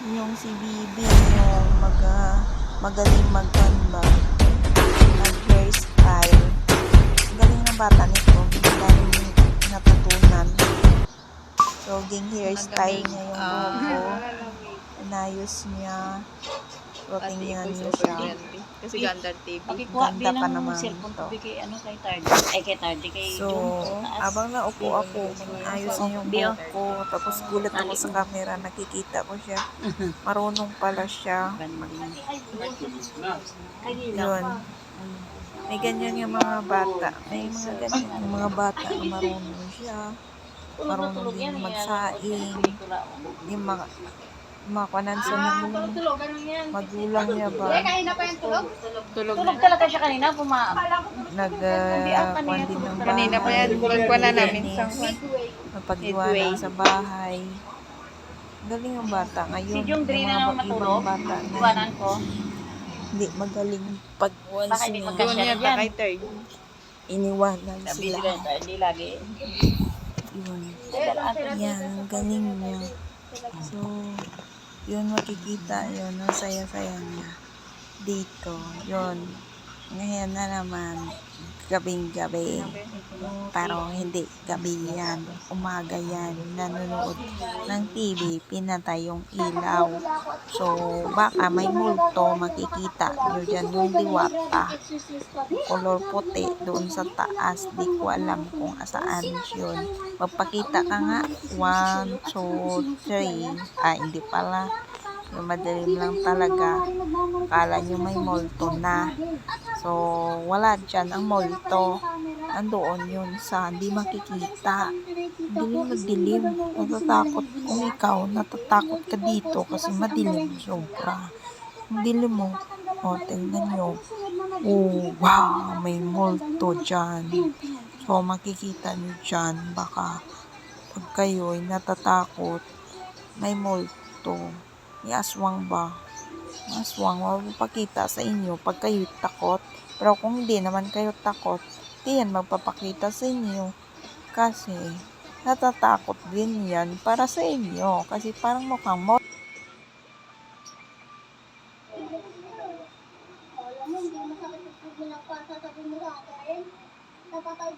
Yung si Bibi, yung magaling mag-canva, mag-hairstyle. Galing ng bata nito. Galing natutunan. So, ging hairstyle niya yung buhok ko. Inayos niya. So, tingnan niyo siya. Kasi gandang TV. Ganda pa naman ito. So, abang naupo ako, ayos niya yung buhok ko. Tapos gulat ako sa camera, nakikita ko siya. Marunong pala siya. Yun. May ganyan yung mga bata. May mga ganyan yung mga bata na marunong siya. Marunong din magsaing. Yung mga kanansa ng magulang niya ba? Tulog talaga siya kanina. Nag-kwan din ng bahay. Kanina pa yan. Kuha na namin. Napag-iwanan sa bahay. Galing yung bata. Ngayon, Si Jung Dre yung na naman mga matulog. ibang bata na Iwanan ko. hindi magaling pag once Baka hindi na magkasya. Doon yata kay third. iniwanan Busy sila. lang. Hindi lagi. Yun. Yan, ang galing niya. So, yun makikita yun. Ang saya-saya niya. Dito. Yun. Ngayon na naman. Gabing-gabi. Pero hindi gabi yan. Umaga yan. Nanonood ng TV. Pinatay yung ilaw. So, baka may multo makikita nyo dyan yung diwata. Color puti doon sa taas. Di ko alam kung asaan yun. Magpakita ka nga. 1, 2, 3. Ay, hindi pala. Yung madilim lang talaga. Akala nyo may multo na. So, wala dyan ang multo. Andoon yun sa hindi makikita. Dilim na dilim. Natatakot kung ikaw, natatakot ka dito kasi madilim sobra. Ang dilim mo. O, tingnan nyo. Oh, wow, may multo dyan. So, makikita nyo dyan. Baka pag kayo'y natatakot, may multo. May aswang ba? Aswang, mapapakita sa inyo pag kayo takot. Pero kung hindi naman kayo takot, di yan magpapakita sa inyo. Kasi, natatakot din yan para sa inyo. Kasi parang mukhang mo. Alam mo, hindi masakit yung pinagpasasabi mo sa akin. Napatay